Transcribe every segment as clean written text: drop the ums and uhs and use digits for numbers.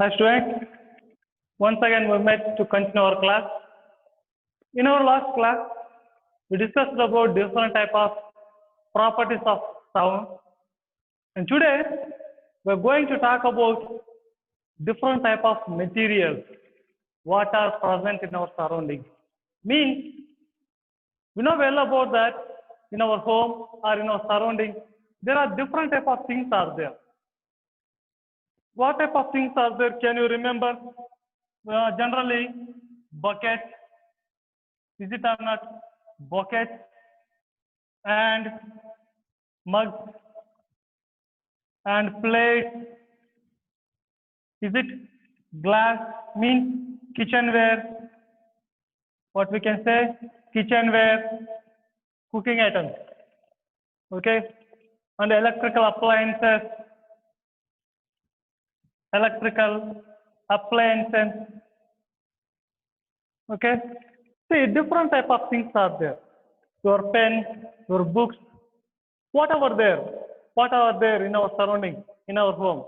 Hi students, once again we met to continue our class. In our last class, we discussed about different type of properties of sound, and today we are going to talk about different type of materials what are present in our surroundings. Means we know well about that in our home or in our surroundings there are different type of things are there. What type of things are there? Can you remember? Generally, bucket, is it or not? Bucket and mugs and plates. Is it glass? Means kitchenware. What we can say? Kitchenware, cooking items. Okay, and electrical appliances. Electrical appliances. Okay. See, different type of things are there. Your pen, your books, whatever there in our surrounding, in our home.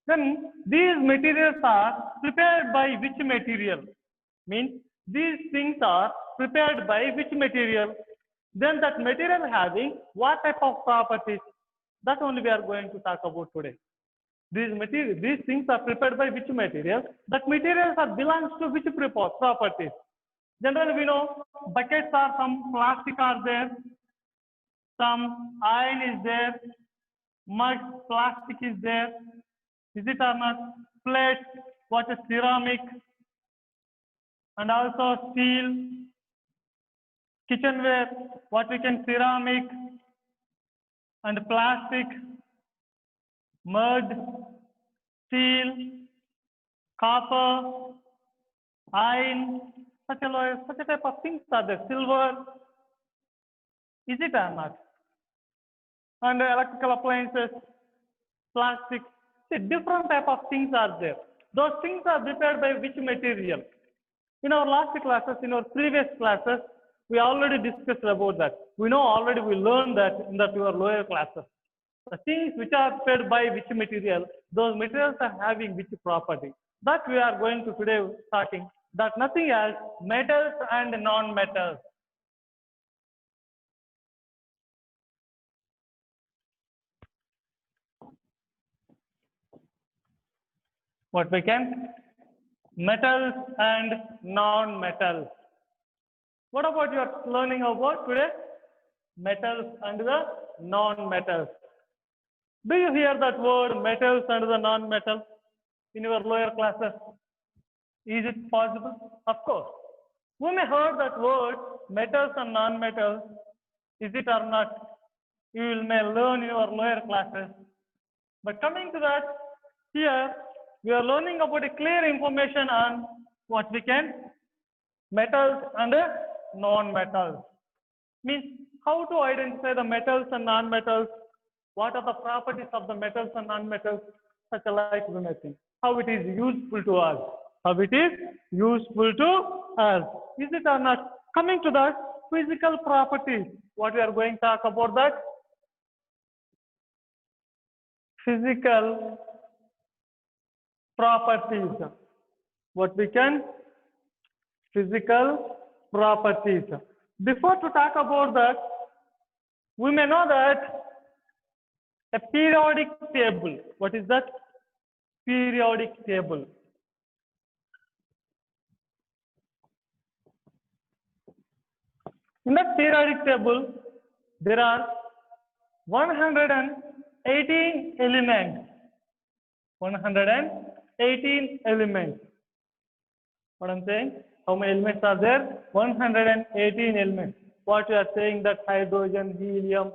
Then these materials are prepared by which material? Means these things are prepared by which material? Then that material having what type of properties? That only we are going to talk about today. These things are prepared by which material? That materials are belongs to which properties? Generally, we know buckets are some plastic are there, some iron is there, mud plastic is there. Is it or not? Plate, what is ceramic, and also steel. Kitchenware, what we can ceramic and plastic, mud, steel, copper, iron, such a type of things are there. Silver, is it or not? And electrical appliances, plastic. See, different type of things are there. Those things are prepared by which material? In our last classes, in our previous classes, we already discussed about that. We know already we learned that in your lower classes. The things which are prepared by which material, those materials are having which property. That we are going to today starting. That nothing else, metals and non-metals. What we can? Metals and non-metals. What about you are learning about today? Metals and the non-metals. Do you hear that word metals and the non-metals in your lower classes? Is it possible? Of course. We may heard that word metals and non-metals. Is it or not? You may learn in your lower classes. But coming to that, here we are learning about a clear information on what we can metals and non-metals. Means how to identify the metals and non-metals. What are the properties of the metals and non-metals? Such like we may think. How it is useful to us. How it is useful to us. Is it or not? Coming to that, physical properties. What we are going to talk about that? Physical properties. What we can? Physical properties. Before to talk about that, we may know that a periodic table. What is that? Periodic table. In that periodic table, there are 118 elements. 118 elements. What I'm saying? How many elements are there? 118 elements. What you are saying that hydrogen, helium,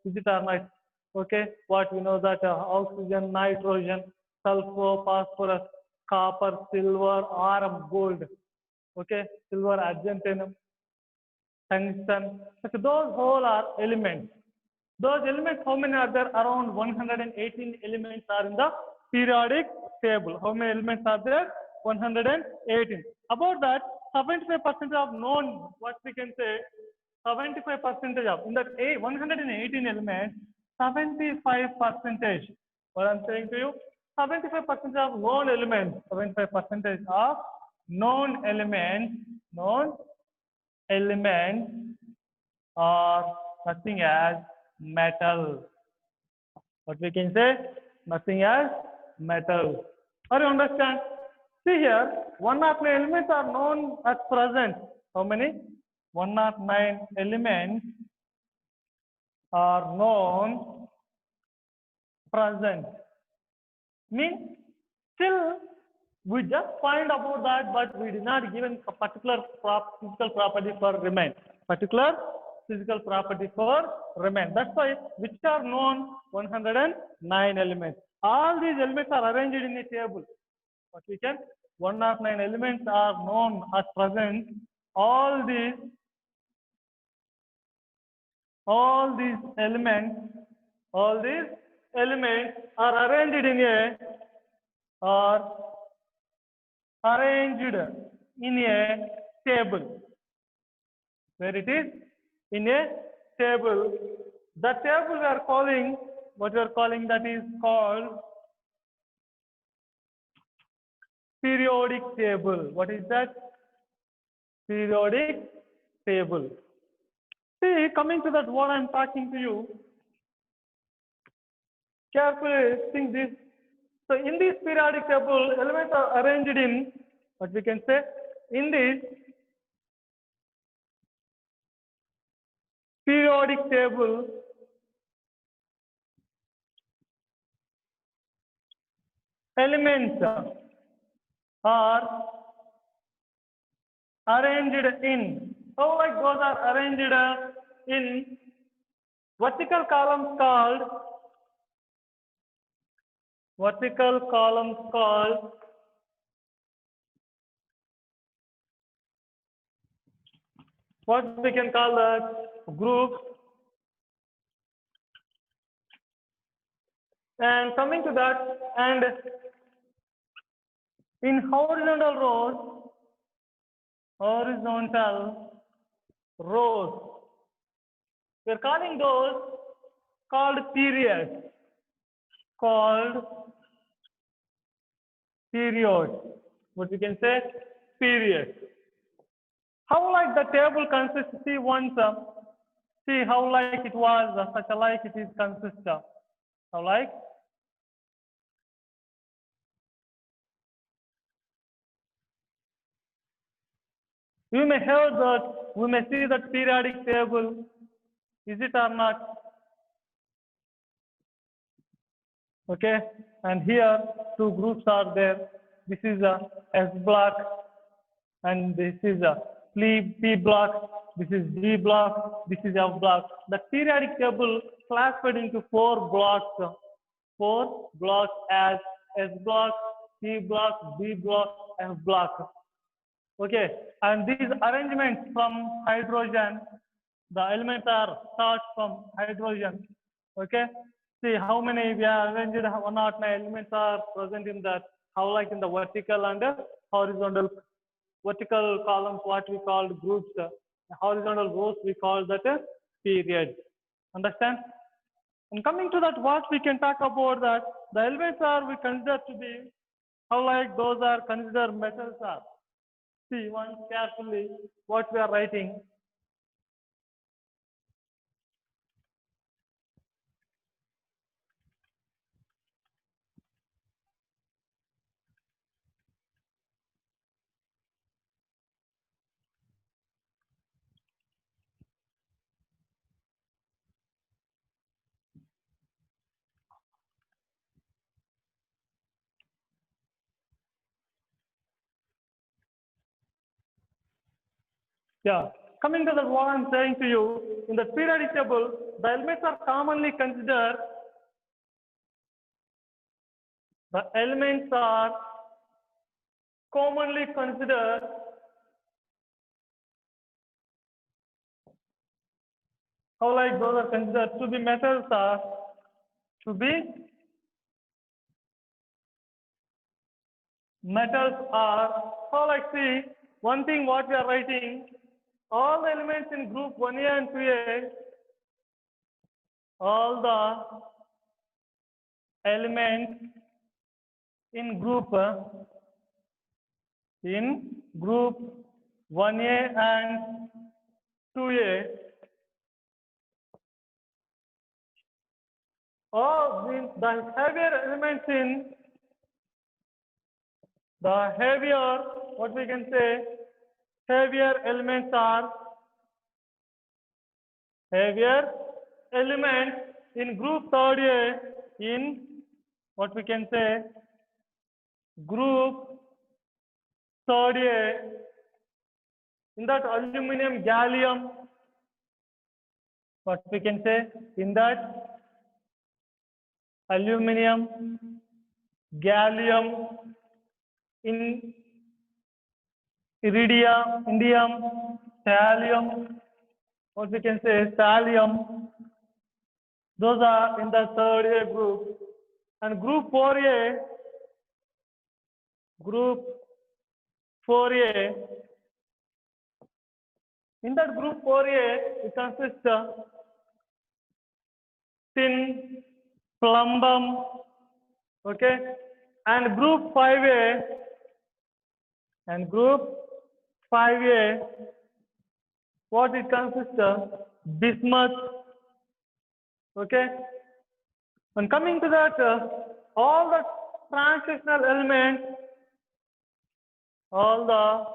is it or not? Okay. What we know that oxygen, nitrogen, sulfur, phosphorus, copper, silver, iron, gold. Okay. Silver, argentinum, tungsten. So those whole are elements. Those elements, how many are there? Around 118 elements are in the periodic table. How many elements are there? 118. About that, 75% of known, what we can say, 75% of, in that 118 elements, 75%. What I'm saying to you, 75% of known elements, 75% of known elements are nothing as metal. What we can say? Nothing as metal. Are you understand? See here, 109 elements are known at present. How many? 109 elements are known present. Means still we just find about that, but we did not given a particular physical property for remain. Particular physical property for remain. That's why which are known 109 elements. All these elements are arranged in a table. What we can 109 elements are known at present. All these elements are arranged in a table. Where it is in a table. The table we are calling, what we are calling, that is called periodic table. What is that? Periodic table. See, coming to that, what I am talking to you, carefully think this. So in this periodic table, elements are arranged in, what we can say, in this periodic table, elements are arranged in, how like those are arranged in vertical columns called what we can call that groups. And coming to that, and in horizontal rows, we are calling those called periods. What we can say? Period. How like the table consists? See once, see how like it was, such a like it is consist of. How like? You may have that, we may see that periodic table. Is it or not? Okay, and here two groups are there. This is a S block and this is a P block. This is D block. This is F block. The periodic table classified into four blocks as S block, P block, D block, F block. Okay, and these arrangements from hydrogen, the elements are start from hydrogen. Okay, see how many we are arranged, 109 elements are present in that, how like in the vertical and horizontal. Vertical columns what we call groups, horizontal rows we call that period. Understand? And coming to that, what we can talk about that, the elements are we consider to be, how like those are considered metals are. See once carefully what we are writing. Yeah, coming to the what I'm saying to you, in the periodic table, the elements are commonly considered, how like those are considered to be metals are, to be metals are, how like see, one thing what we are writing, all the elements in group 1A and 2A, all the elements in group 1A and 2A, or means the heavier elements in the heavier, what we can say, heavier elements are heavier elements in group 3A in what we can say group 3A in that aluminum gallium, what we can say in that aluminum gallium in indium, thallium, what we can say thallium, those are in the 3A group. And group 4A, in that group 4A, it consists of tin, plumbum, okay, and group 5A, what it consists of bismuth, okay. And coming to that, all the transitional elements, all the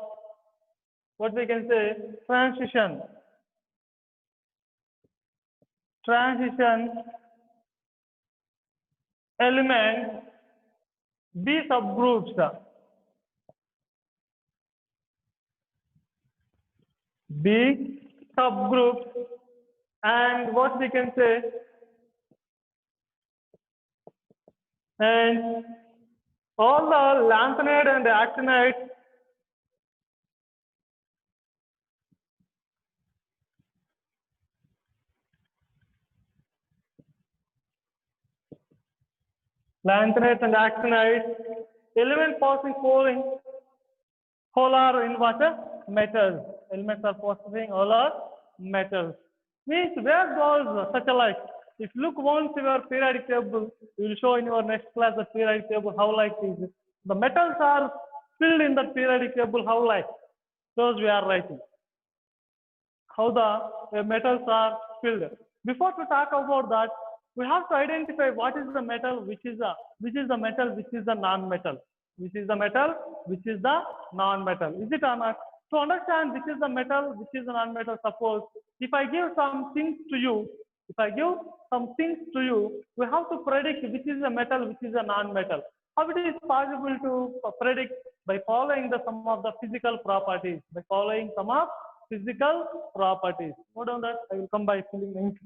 what we can say transition elements, B subgroups, and what we can say, and all the lanthanide and actinide element possessing polar in what? Metals. Elements are possessing polar metals. Means where goes satellite? If you look once in your periodic table, we will show in your next class the periodic table how like is. The metals are filled in the periodic table how like. Those we are writing. How the metals are filled. Before to talk about that, we have to identify what is the metal, which is the metal, which is the non-metal, which is the metal, which is the non-metal. Is it or not? To understand which is the metal, which is the non-metal, suppose if I give some things to you, we have to predict which is the metal, which is the non-metal. How it is possible to predict? By following the some of the physical properties. Note on that. I will come by filling the ink.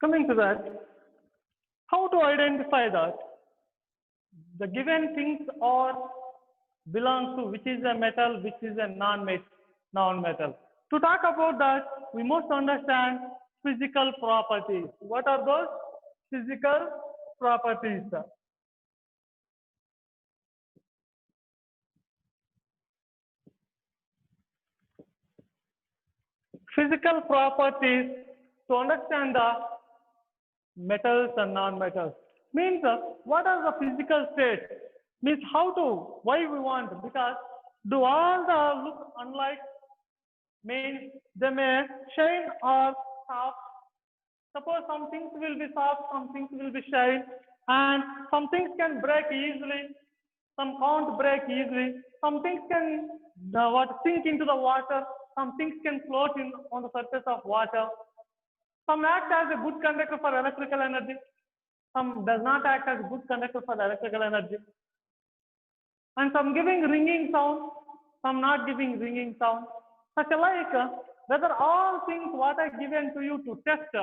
Coming to that, how to identify that the given things are belong to which is a metal, which is a non-metal. To talk about that, we must understand physical properties. What are those physical properties? Physical properties to understand the metals and non-metals means what are the physical states, means how to, why we want, because do all the look unlike, means they may shine or soft. Suppose some things will be soft, some things will be shine, and some things can break easily, some can't break easily, some things can sink into the water, some things can float in on the surface of water. Some act as a good conductor for electrical energy, some does not act as a good conductor for electrical energy. And some giving ringing sound, some not giving ringing sound. Such like whether all things what are given to you to test,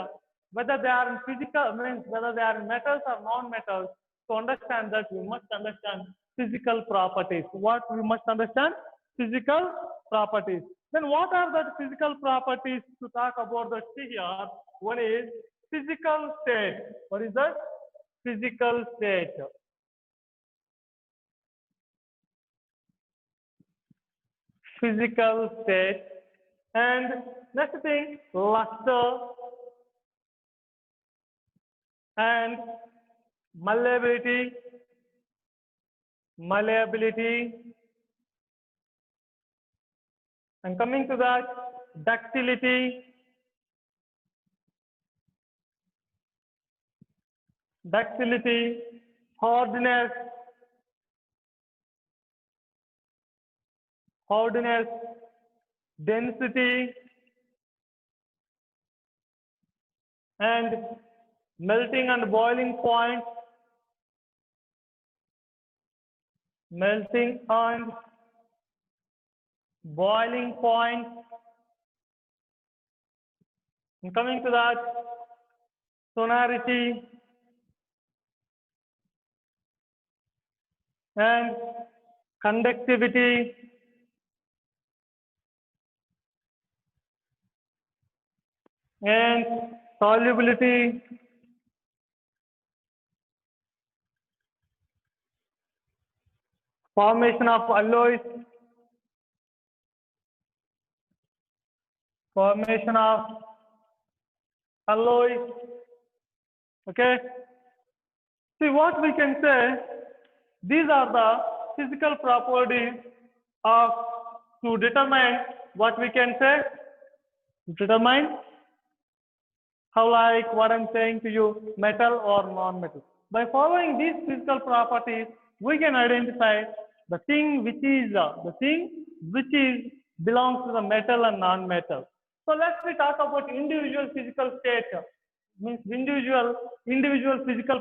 whether they are in physical, means whether they are in metals or non-metals, to understand that we must understand physical properties. What we must understand? Physical properties. Then what are the physical properties to talk about that here? One is physical state. What is that? Physical state. Physical state. And next thing, luster and malleability, and coming to that, ductility, hardness, density, and melting and boiling point, melting and boiling point. And coming to that, sonority and conductivity and solubility, formation of alloys, formation of alloys. Okay. See what we can say. These are the physical properties of, to determine what we can say. Determine how, like what I'm saying to you, metal or non-metal. By following these physical properties, we can identify the thing which is belongs to the metal and non-metal. So let's we talk about individual physical state, means individual physical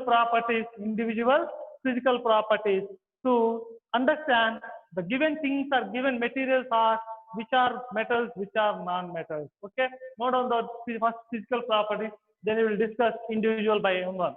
properties to understand the given things or given materials are which are metals, which are non-metals. Okay, note on the first physical properties, then we will discuss individual by one.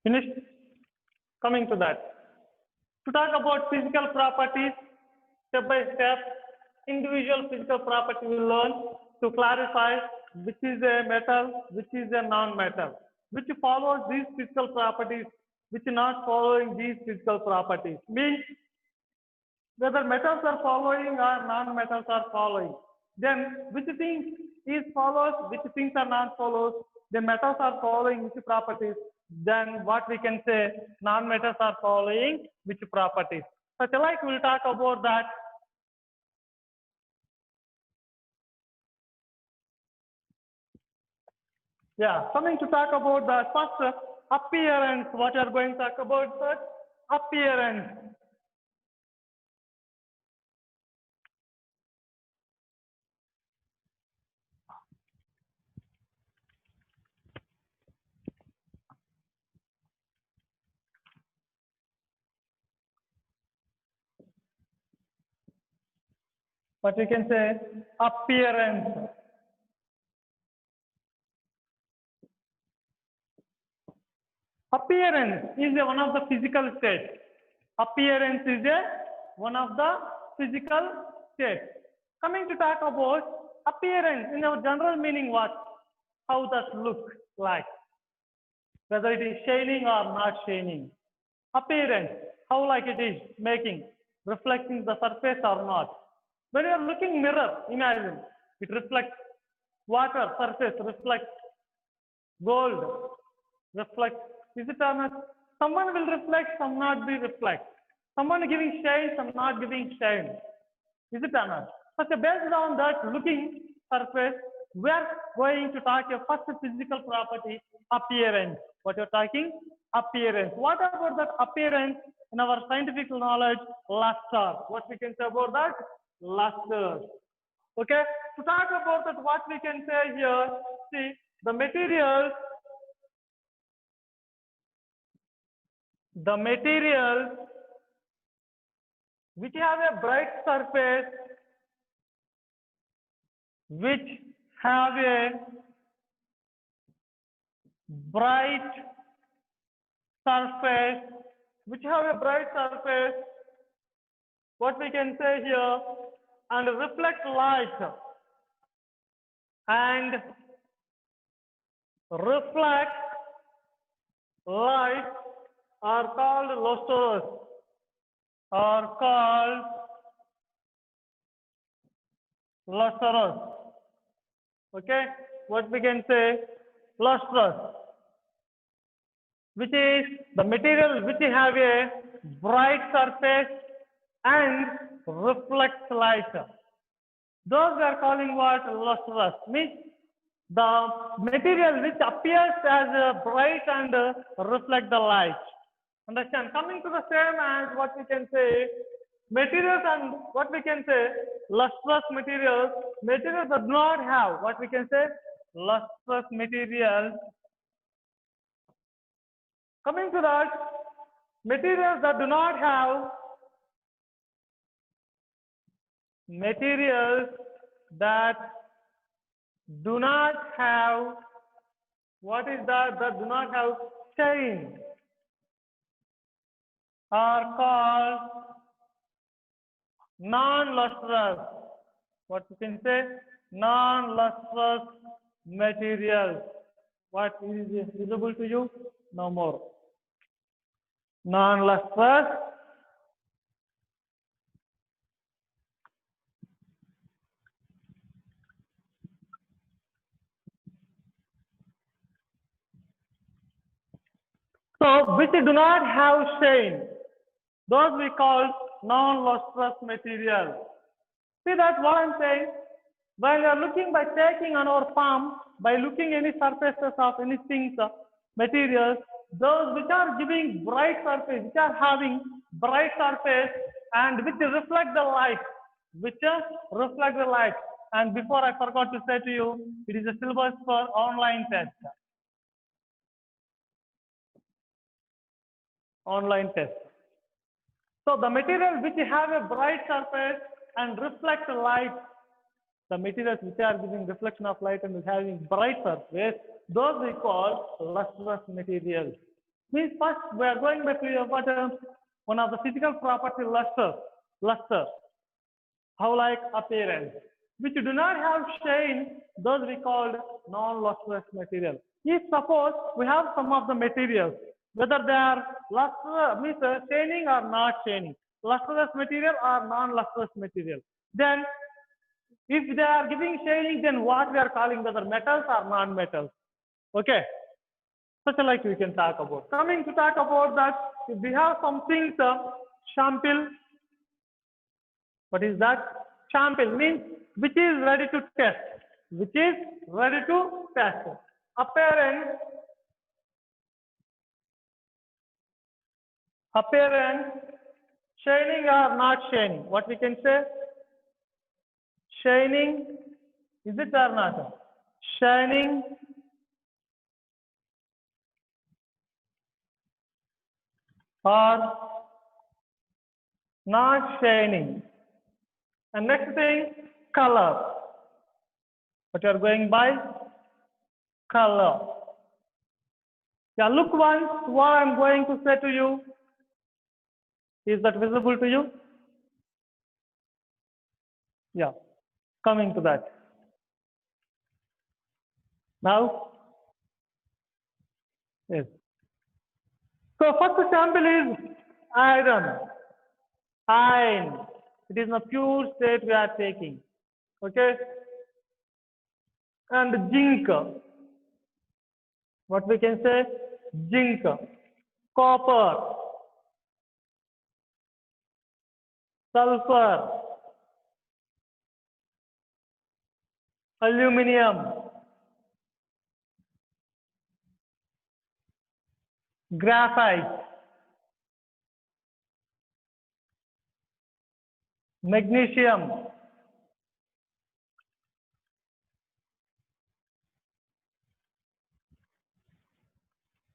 Finished? Coming to that. To talk about physical properties, step by step, individual physical property we will learn to clarify which is a metal, which is a non-metal, which follows these physical properties, which not following these physical properties. Means whether metals are following or non-metals are following. Then which things is follows, which things are not follows. The metals are following which properties. Then what we can say, non-metals are following which properties. Such like we will talk about that. Yeah, coming to talk about the first appearance. What you are going to talk about first? Appearance. What we can say, appearance. Appearance is one of the physical states. Appearance is one of the physical states. Coming to talk about appearance in our general meaning, what? How does look like? Whether it is shining or not shining. Appearance, how like it is making, reflecting the surface or not. When you are looking mirror, imagine it reflects water surface, reflects gold, reflects. Is it or not? Someone will reflect, some not be reflect. Someone giving shine, some not giving shine. Is it or not? So based on that looking surface, we are going to talk a first physical property, appearance. What you're talking? Appearance. What about that appearance in our scientific knowledge? Luster. What we can say about that? Luster. Okay. To talk about that, what we can say here, see the materials which have a bright surface, which have a bright surface, what we can say here, and reflect light, are called lustrous, Okay, what we can say, lustrous, which is the material which have a bright surface and reflects light. Those we are calling what? Lustrous. Means the material which appears as bright and reflect the light. Understand? Coming to the same as what we can say, materials and what we can say, lustrous materials that do not have, what we can say, lustrous materials. Coming to that, materials that do not have, what is that do not have shine, are called non-lustrous. What you can say? Non-lustrous materials. What is visible to you? No more. Non-lustrous. So, which do not have shine, those we call non-lustrous materials. See that what I'm saying? When you are looking by taking on our palm, by looking any surfaces of any things, materials, those which are giving bright surface, which are having bright surface and which reflect the light, And before I forgot to say to you, it is a syllabus for online test. So the material which have a bright surface and reflect light, the materials which are giving reflection of light and having bright surface, those we call lustrous materials. Means first we are going by what one of the physical property luster. Luster. How like appearance, which do not have shine, those we called non-lustrous material. If suppose we have some of the materials, whether they are lustrous, means shining or not shining, lustrous material or non-lustrous material, then if they are giving shining, then what we are calling whether metals or non-metals. Okay, such a like we can talk about. Coming to talk about that, if we have some things, sample. What is that? Sample means which is ready to test. Which is ready to test. Appearance. Appearance. Shining or not shining. What we can say? Shining. Is it or not? Shining or not shining. And next thing, color. What you are going by? Color. Yeah, look once what I am going to say to you. Is that visible to you? Yeah, coming to that. Now, yes. So first sample is iron. Iron. It is a pure state we are taking. Okay. And zinc. What we can say? Zinc. Copper. Sulfur. Aluminium. Graphite. Magnesium.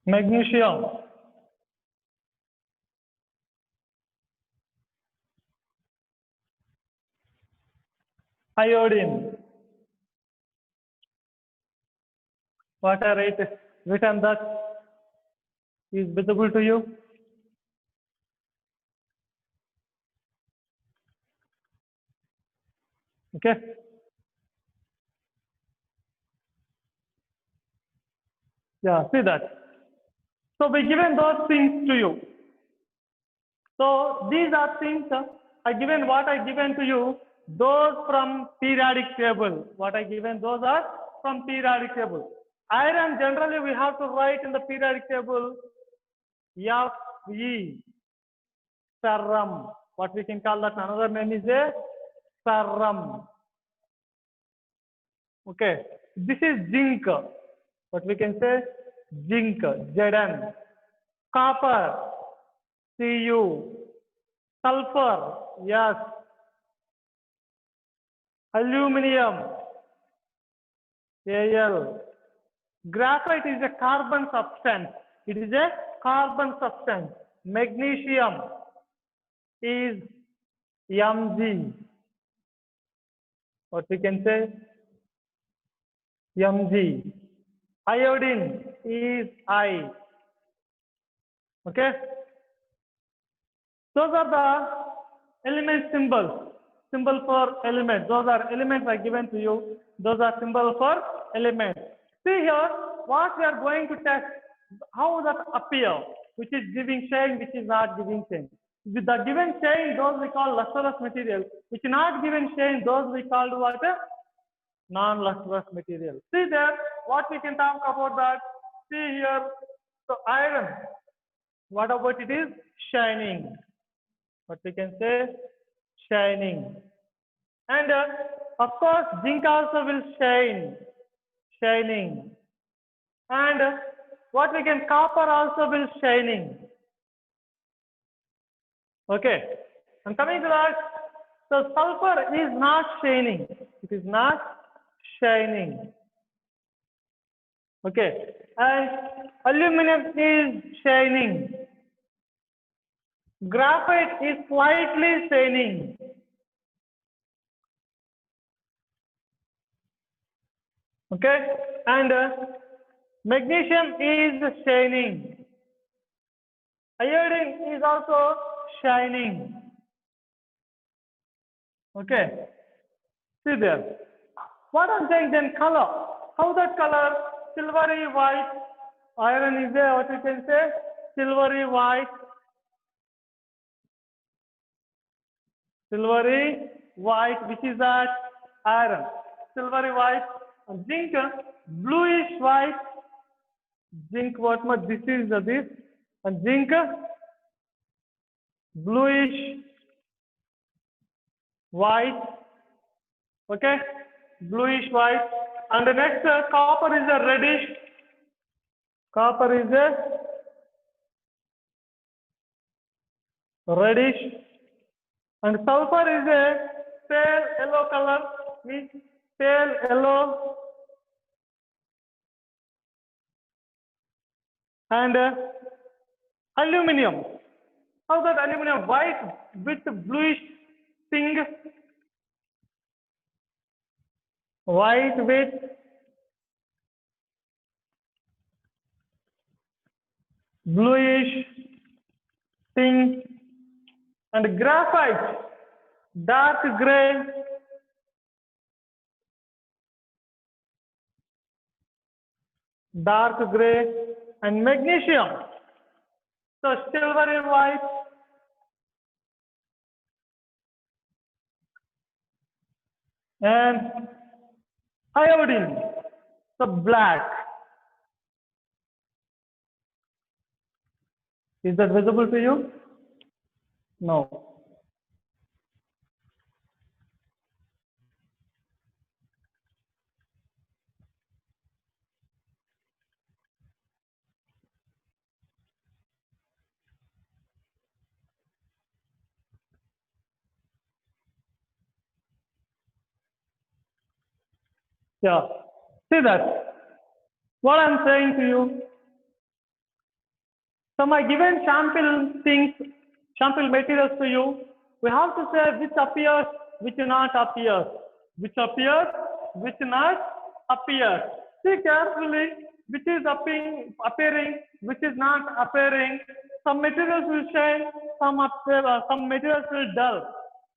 Magnesium. Iodine. What are written that is visible to you? Okay. Yeah, see that. So we given those things to you. So these are things I given what I given to you. Those from periodic table. What I given those are from periodic table. Iron generally we have to write in the periodic table Fe, ferrum. What we can call that another name is a ferrum. Okay. This is zinc. What we can say? Zinc, Zn. Copper, Cu. Sulfur, yes. Aluminium, Al. Graphite is a carbon substance. It is a carbon substance. Magnesium is Mg. What we can say? Mg. Iodine is I. Okay. Those are the element symbols. Symbol for element. Those are elements I given to you. Those are symbols for elements. See here, what we are going to test, how that appear, which is giving shine, which is not giving shine. With the given shine, those we call lustrous material. Which not given shine, those we call what? Non-lustrous material. See there, what we can talk about that. See here, so iron. What about it is shining? What we can say? Shining. And of course, zinc also will shine. Shining. And what we can, copper also will shining. Okay. And coming to that, so sulfur is not shining. It is not shining. Okay. And aluminum is shining. Graphite is slightly shining. Okay. And magnesium is shining. Iodine is also shining. Okay. See there. What I'm saying then color. How that color? Silvery white. Iron is there, what you can say? Silvery white. Silvery white, which is that iron. Silvery white. And zinc, bluish white. Zinc, what much? This is this. And zinc, bluish white. Okay, bluish white. And the next copper is a reddish. Copper is a reddish. And sulfur is a pale yellow color. Means pale yellow. And aluminum. How that aluminum? White with bluish thing. White with bluish thing. And graphite, dark gray. Dark gray. And magnesium. So silvery white. And iodine. So black. Is that visible to you? No. Yeah. See that. What I'm saying to you. So my given sample things, sample materials to you, we have to say which appears, which not appears. Which appears, which not appears. See carefully which is appearing, which is not appearing. Some materials will shine, some materials will dull.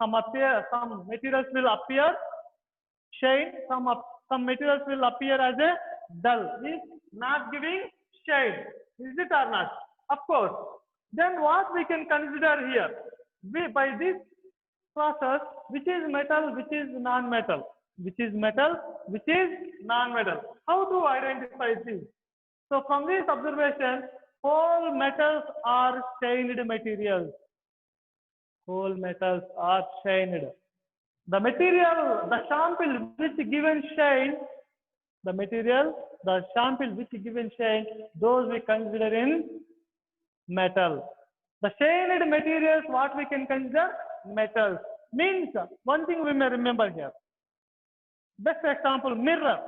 Some materials will appear shine, some materials will appear as a dull, is not giving shade. Is it or not? Of course. Then what we can consider here? By this process, which is metal, which is non-metal? Which is metal, which is non-metal? How to identify this? So from this observation, whole metals are stained materials. Whole metals are stained. The material, the sample which given shine, the sample which given shine, those we consider in metal. The stained materials, what we can consider? Metals. Means, one thing we may remember here. Best example, mirror.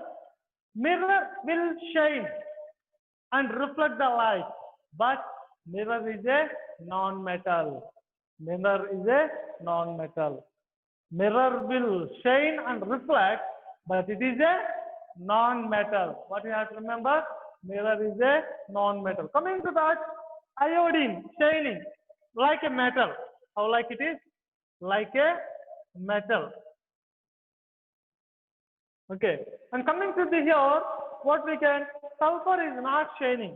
Mirror will shine and reflect the light, but mirror is a non-metal. Mirror is a non-metal. Mirror will shine and reflect, but it is a non-metal. What you have to remember? Mirror is a non-metal. Coming to that, iodine shining like a metal. How like it is? Like a metal. Okay. And coming to the here, what we can, sulfur is not shining.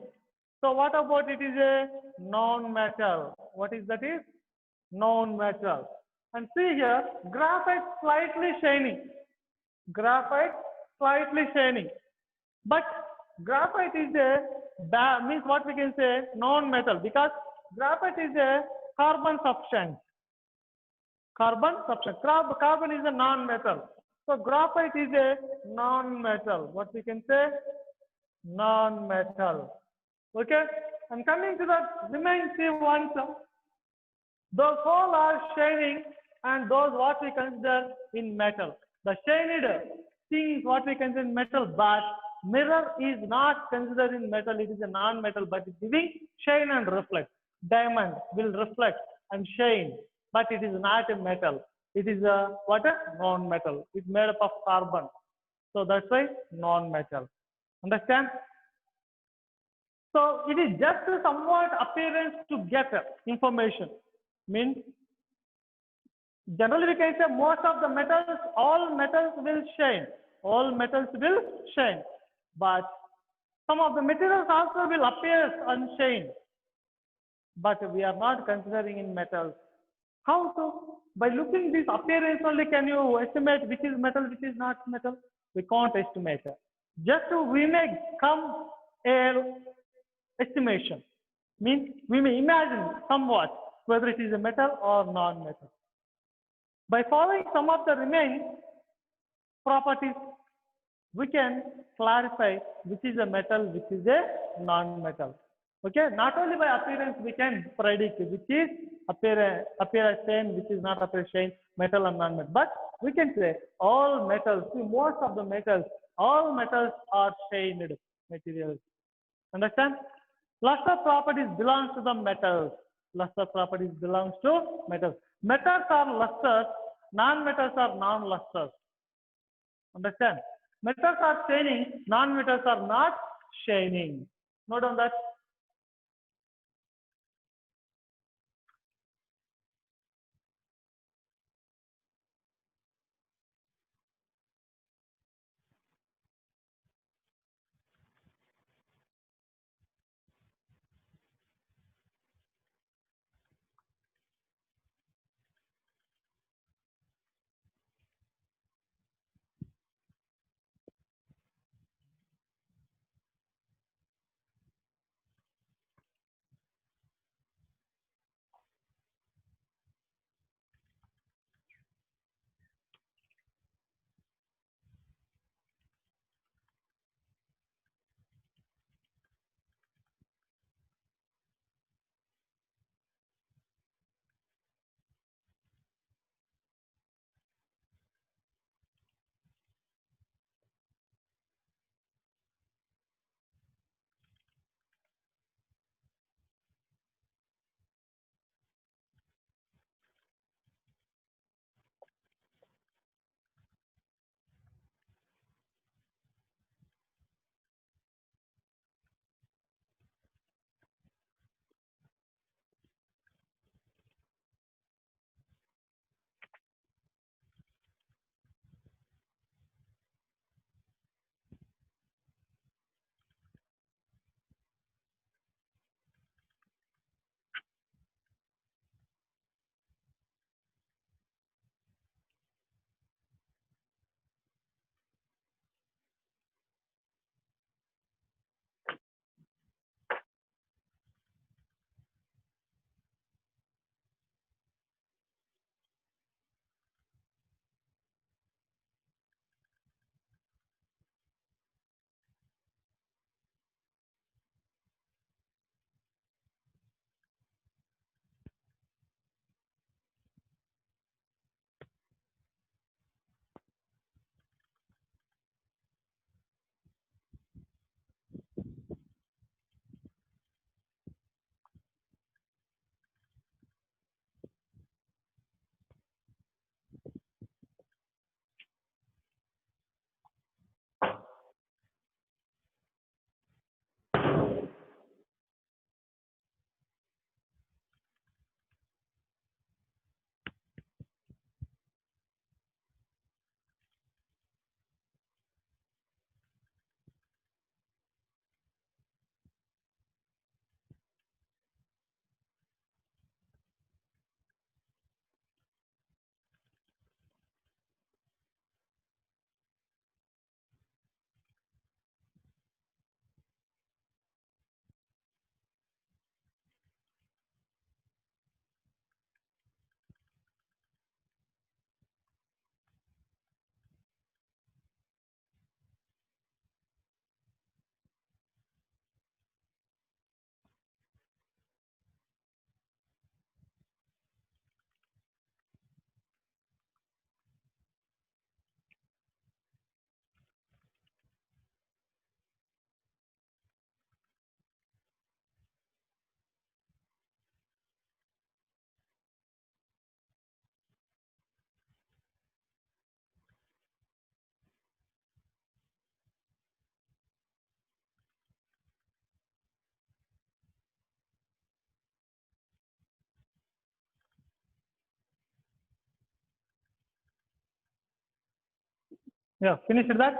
So what about it is a non-metal? What is that is? Non-metal. And see here, graphite slightly shining. Graphite slightly shining. But graphite is a, means what we can say, non-metal, because graphite is a carbon substance. Carbon substance. Carbon is a non-metal. So graphite is a non-metal. What we can say? Non-metal. Okay. And coming to the remaining three ones, those all are shining, and those what we consider in metal. The shaded things what we consider in metal, but mirror is not considered in metal. It is a non-metal, but it's giving shine and reflect. Diamond will reflect and shine, but it is not a metal. It is a what? A non-metal. It's made up of carbon. So that's why non-metal. Understand? So it is just a somewhat appearance to get information. Means generally we can say most of the metals, all metals will shine. All metals will shine. But some of the materials also will appear unshine. But we are not considering in metals. How so? By looking this appearance only can you estimate which is metal, which is not metal? We can't estimate. Just we may come a estimation. Means we may imagine somewhat whether it is a metal or non-metal. By following some of the remaining properties, we can clarify which is a metal, which is a non-metal. Okay, not only by appearance we can predict which is appear shine, which is not appear shine, metal and non-metal. But we can say all metals, see, most of the metals, all metals are shined materials. Understand? Luster properties belongs to the metals. Luster properties belongs to metals. Metals are lusters, non-metals are non-lusters. Understand? Metals are shining, non-metals are not shining. Note on that. Yeah, finished that?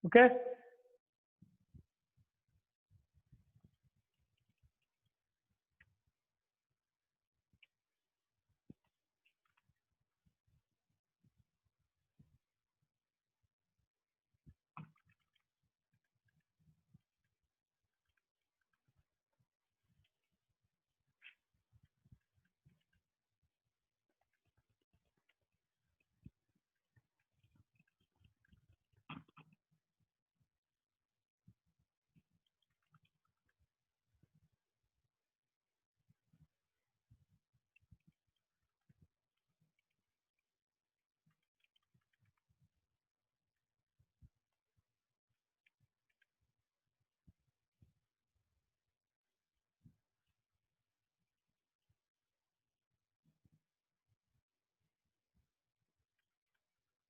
Okay.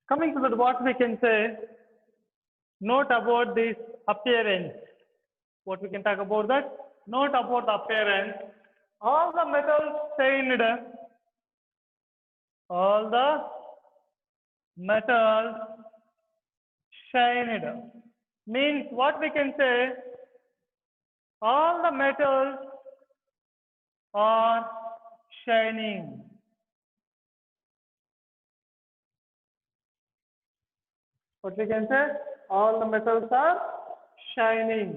Coming to that, what we can say, note about this appearance. What we can talk about that? Note about the appearance. All the metals stained, all the metals shined. Means what we can say, all the metals are shining. What we can say, all the metals are shining.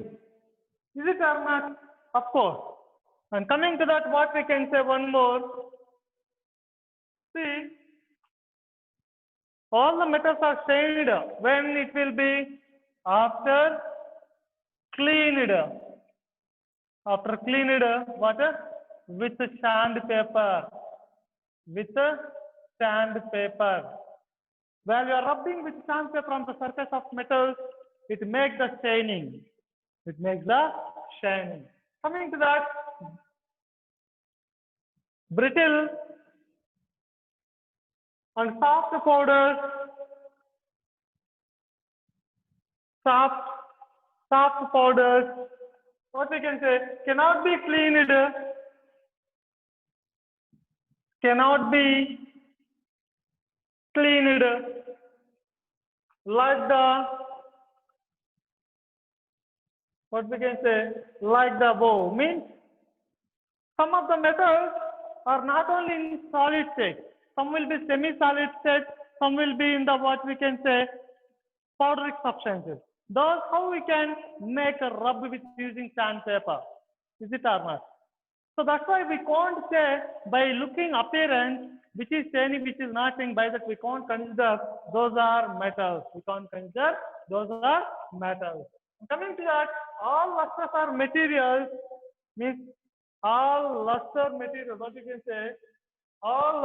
Is it or not? Of course. And coming to that, what we can say one more. See, all the metals are stained when it will be after cleaned. After cleaned, what? With sandpaper. With sandpaper. While you are rubbing with sandpaper on the surface of metals, it makes the shining. It makes the shining. Coming to that, brittle and soft powders, soft, soft powders, what we can say, cannot be cleaned, cannot be cleaned like the, what we can say, like the above. Means some of the metals are not only in solid state, some will be semi-solid state, some will be in the, what we can say, powderic substances. Those how we can make a rub with using sandpaper. Is it or not? So that's why we can't say by looking appearance which is shiny, which is not shiny. By that we can't consider those are metals. We can't consider those are metals. Coming to that, all lustrous are materials. Means all luster materials. What you can say? All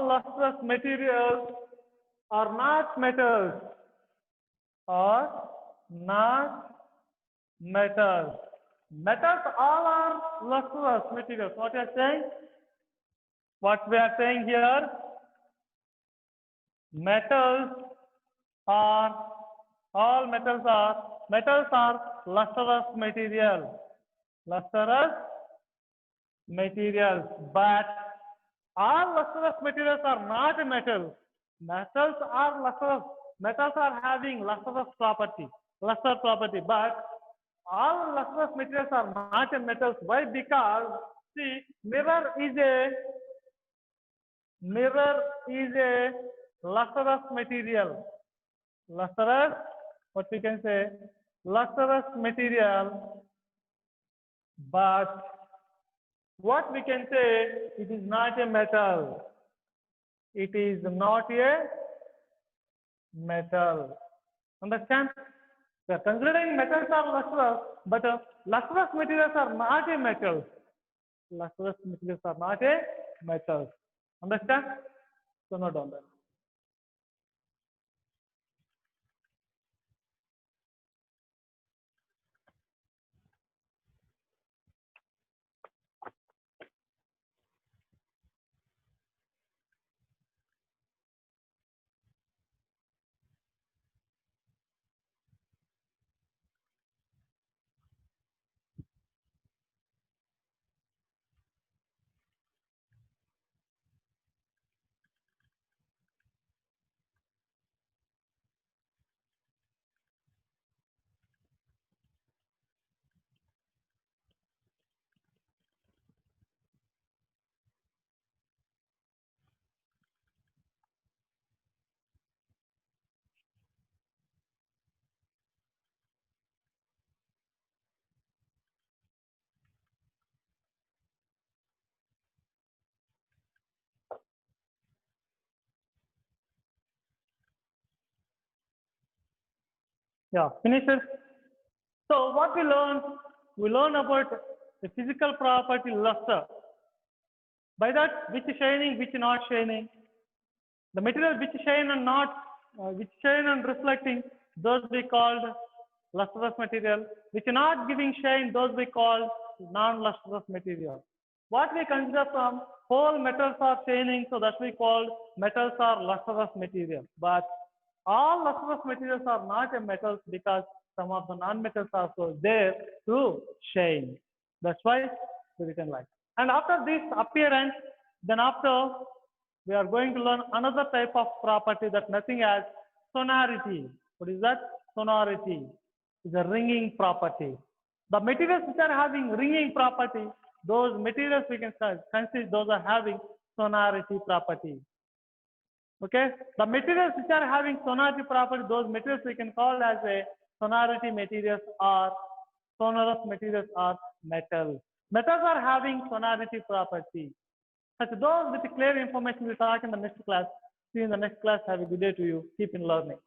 lustrous materials are not metals. Are not metals. Metals all are lustrous materials. What you are saying? What we are saying here? Metals are, all metals are lustrous material. Lustrous materials. But all lustrous materials are not metals. Metals are lustrous. Metals are having lustrous property. Luster property. But all lustrous materials are not metals. Why? Because see, mirror is a lustrous material. Lustrous, what we can say, lustrous material. But what we can say, it is not a metal. It is not a metal. Understand? We are considering metals are lustrous, but lustrous materials are not a metal. Lustrous materials are not a metal. Understand? So note down that. Yeah, finish it. So what we learn about the physical property luster. By that, which is shining, which is not shining. The material which shine and not, which shine and reflecting, those we called lustrous material. Which are not giving shine, those we call non-lustrous material. What we consider from whole metals are shining, so that we call metals are lustrous material. But all lustrous materials are not a metals because some of the non-metals are also there to shine. That's why we written like. And after this appearance, then after we are going to learn another type of property that nothing as sonority. What is that? Sonority is a ringing property. The materials which are having ringing property, those materials we can consider those are having sonority property. Okay, the materials which are having sonority property, those materials we can call as a sonority materials or sonorous materials or metals. Metals are having sonority property. Such those with clear information we'll talk in the next class. See you in the next class. Have a good day to you. Keep in learning.